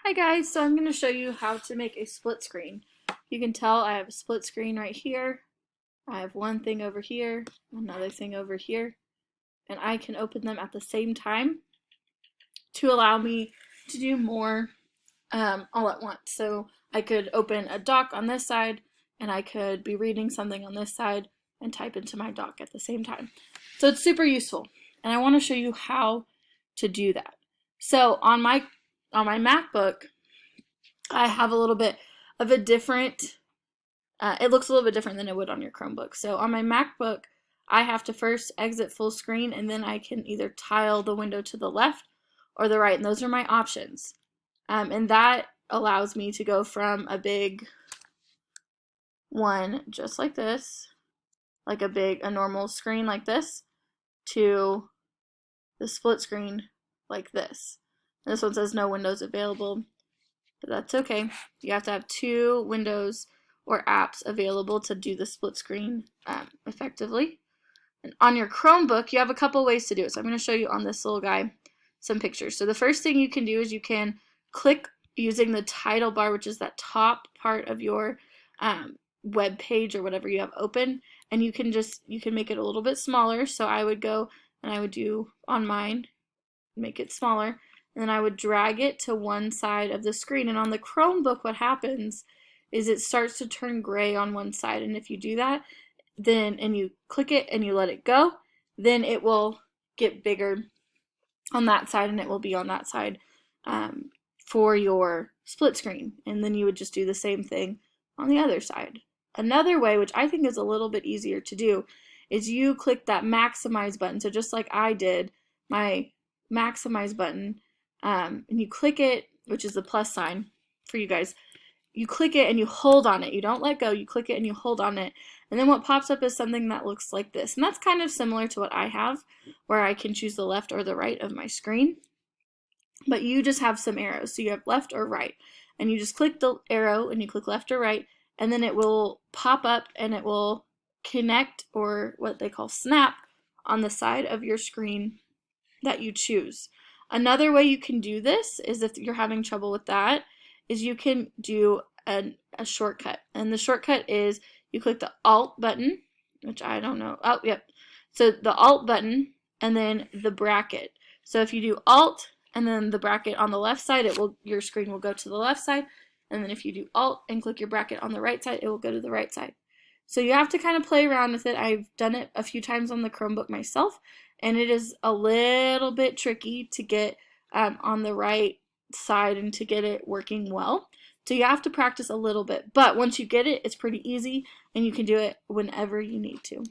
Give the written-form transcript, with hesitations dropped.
Hi guys, so I'm going to show you how to make a split screen. You can tell I have a split screen right here. I have one thing over here, another thing over here, and I can open them at the same time to allow me to do more all at once. So I could open a doc on this side and I could be reading something on this side and type into my doc at the same time. So it's super useful, and I want to show you how to do that. So on my MacBook, I have a little bit of a different, it looks a little bit different than it would on your Chromebook. So on my MacBook, I have to first exit full screen, and then I can either tile the window to the left or the right, and those are my options. And that allows me to go from a big one just like this, like a normal screen like this, to the split screen like this. And this one says no windows available, but that's okay. You have to have two windows or apps available to do the split screen effectively. And on your Chromebook, you have a couple ways to do it. So I'm going to show you on this little guy some pictures. So the first thing you can do is you can click using the title bar, which is that top part of your web page or whatever you have open, and you can make it a little bit smaller. So I would go and I would do on mine, make it smaller, and then I would drag it to one side of the screen. And on the Chromebook, what happens is it starts to turn gray on one side, and if you do that, then and you click it and you let it go, then it will get bigger on that side, and it will be on that side for your split screen. And then you would just do the same thing on the other side. Another way, which I think is a little bit easier to do, is you click that maximize button. So just like I did, my maximize button, and you click it, which is the plus sign for you guys. You click it and you hold on it. You don't let go. You click it and you hold on it. And then what pops up is something that looks like this. And that's kind of similar to what I have, where I can choose the left or the right of my screen. But you just have some arrows. So you have left or right. And you just click the arrow and you click left or right. And then it will pop up and it will connect, or what they call snap, on the side of your screen that you choose. Another way you can do this is, if you're having trouble with that, is you can do a shortcut. And the shortcut is you click the Alt button, which I don't know. Oh, yep. So the Alt button and then the bracket. So if you do Alt and then the bracket on the left side, your screen will go to the left side. And then if you do Alt and click your bracket on the right side, it will go to the right side. So you have to kind of play around with it. I've done it a few times on the Chromebook myself, and it is a little bit tricky to get on the right side and to get it working well. So you have to practice a little bit, but once you get it, it's pretty easy and you can do it whenever you need to.